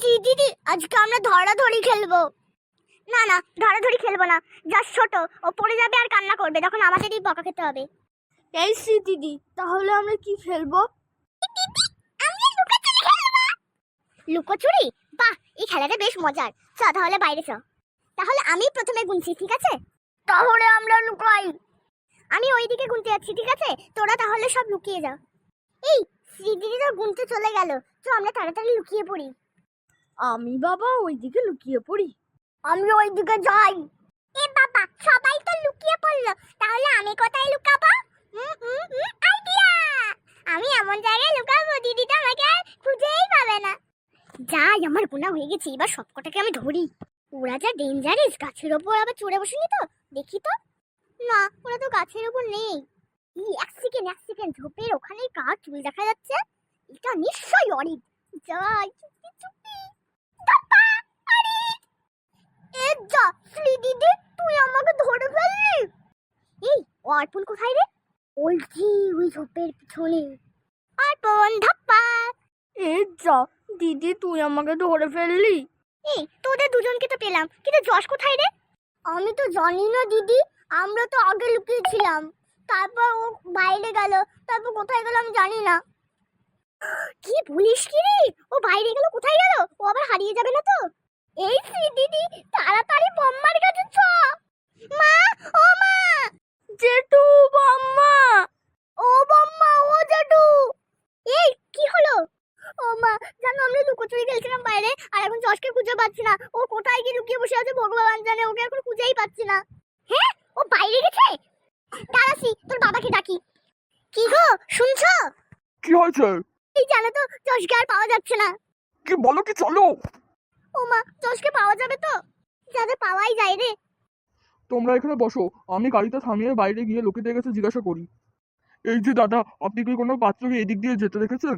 দিদি, আজকে আমরা ধরাধরি খেলবো। না না, ধরাধরি খেলবো না। জাস্ট ছোট, ও পড়ে যাবে আর কান্না করবে, তখন আমাদেরই বকা খেতে হবে। এই দিদি, তাহলে আমরা কি খেলবো? লুকোচুরি? বাহ, এই খেলাটা বেশ মজার। চ তাহলে বাইরে চ। তাহলে আমি প্রথমে গুনছি, ঠিক আছে? তাহলে আমরা লুকাই। আমি ওইদিকে গুনতে যাচ্ছি, ঠিক আছে? তোরা তাহলে সব লুকিয়ে যা। এই দিদি তো গুনতে চলে গেল, তো আমরা তাড়াতাড়ি লুকিয়ে পড়ি। আমি বাবা ওইদিকে লুকিয়ে পড়ি। আমি ওইদিকে যাই। এ বাবা, সবাই তো লুকিয়ে পড়লো, তাহলে আমি কোথায় লুকাবো? আইডিয়া! আমি এমন জায়গায় লুকাবো দিদি তো আমাকে আর খুঁজেই পাবে না। যাই, আমার গুণা হয়ে গেছে, এবার সবকটাকে আমি ধরি। ওরা যা ডেঞ্জারাস, গাছের ওপর আবার চড়ে বসেনি তো? দেখি তো। না, ওরা তো গাছের ওপর নেই। এক সেকেন্ড, ঝোপের ওখানে কার চুল দেখা যাচ্ছে। এটা নিশ্চয়ই অরিক। যাই চুপি চুপি। দাপা, অরিক! এ যা, দিদি তুই আমাকে ধরে ফেললি। এই অর্পণ কোথায় রে? ওই ঝোপের পিছনে। অর্পণ, ধাপ্পা! এই যা, দিদি তুই আমাকে ধরে ফেললি। এই তোদের দুজনকে তো পেলাম, কিন্তু যশ কোথায় রে? আমি তো জানি না দিদি, আমরা তো আগে লুকিয়েছিলাম, তারপর ও বাইরে গেল, তারপর কোথায় গেল আমি জানি না। কি বলিস কি রে? ও বাইরে গেল, কোথায় গেল? ও আবার হারিয়ে যাবে না তো? এই দিদি, তাড়াতাড়ি বম্মার কাছে চ। মা, ও মা! জেঠু, বাম্মা! ও বম্মা, ও জেঠু! এই কি হলো? ও মা, জানো আমরা লুকোচুরি খেলছিলাম বাইরে, আর এখন যশকে খুঁজে পাচ্ছি না। ও কোথায় গিয়ে লুকিয়ে বসে আছে ভগবান জানে, ওকে এখন খুঁজেই পাচ্ছি না। হ্যাঁ, ও বাইরে গেছে। দাঁড়াসি, তোর বাবাকে ডাকি। কি গো, শুনছো? কি হয়েছে? এই জানো তো, যশকে আর পাওয়া যাচ্ছে না। কি বলো, কি চলো? ও মা, যশকে পাওয়া যাবে তো? যাতে পাওয়াই যায় রে। তোমরা এখানে বসো, আমি গাড়িটা থামিয়ে বাইরে গিয়ে লোকেদের কাছে জিজ্ঞাসা করি। এই যে দাদা, আপনি কি কোনো বাচ্চাকে এদিক দিয়ে যেতে দেখেছেন?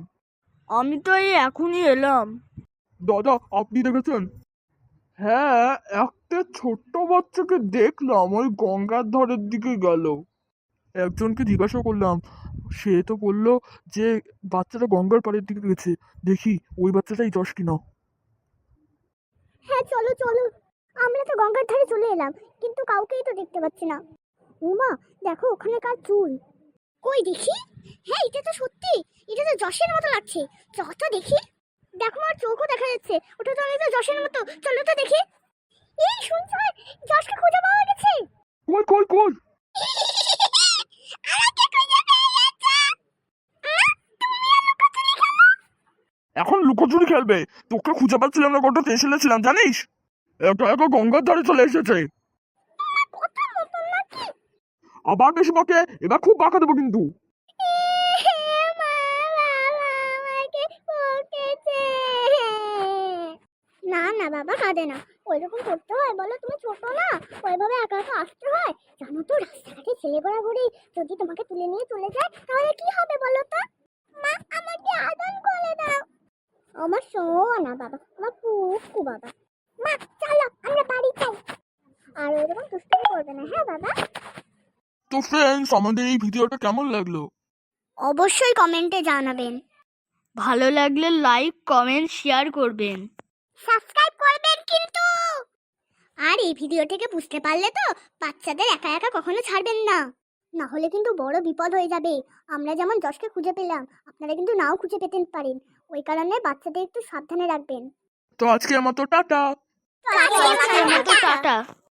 আমি তো এই এখনই এলাম। দাদা, আপনি দেখেছেন? হ্যাঁ, একটা ছোট্ট বাচ্চাকে দেখলাম, ওই গঙ্গার ধারের দিকে গেল। একজনকে জিজ্ঞাসা করলাম, সে তো বললো যে বাচ্চাটা গঙ্গার পাড়ের দিকে গেছে। দেখি ওই বাচ্চাটাই যশ কিনা। হ্যাঁ চলো চলো, আমরা তো গঙ্গার ধারে চলে এলাম, কিন্তু কাউকেই তো দেখতে পাচ্ছি না। উমা, দেখো ওখানে কার চুল। কই দেখি। হ্যাঁ, এটা তো সত্যি, এটা তো যশের মতো লাগছে। চল তো দেখি। দেখো, আমার চোখও দেখা যাচ্ছে, ওটা তো অনেকটা যশের মতো। চলো তো দেখি। এই শুনছো, যশকে খুঁজে পাওয়া গেছে। কই কই কই? এখন লুকোচুরি খেলবে? তোকে খুঁজে পাচ্ছিলাম না, কত টেনশনে ছিলাম জানিস? একা একা গঙ্গার ধারে চলে এসেছে। আবার বেশি বকে, এবার খুব বাঁকা দেবো কিন্তু। না না বাবা, কাঁদে না। ওইরকম করতে হয় বলো? তুমি ছোট না, ওইভাবে একা একা আসতে হয়? জানো তো, রাস্তাঘাটে ছেলে ঘোরাঘুরি যদি তোমাকে তুলে নিয়ে চলে যায়, তাহলে কি হবে বলো তো? মা, আমাকে আদর করে দাও। আমার সোনা বাবা, আমার কুকু বাবা। মা, চলো আমরা বাড়ি যাই। আর ওইরকম দুষ্টুমি করবে না, হ্যাঁ বাবা? তো ফ্রেন্ডস, আমাদের এই ভিডিওটা কেমন লাগলো? অবশ্যই কমেন্টে জানাবেন। ভালো লাগলে লাইক, কমেন্ট, শেয়ার করবেন। সাবস্ক্রাইব করবেন কিন্তু। আর এই ভিডিও থেকে বুঝতে পারলে তো, বাচ্চাদের একা একা কখনো ছাড়বেন না, না হলে কিন্তু বড় বিপদ হয়ে যাবে। আমরা যেমন যশকে খুঁজে পেলাম, আপনারা কিন্তু নাও খুঁজে পেতে পারেন। ওই কারণে বাচ্চাদের একটু সাবধানে রাখবেন। তো আজকের মতো টাটা। আজকের মতো টাটা।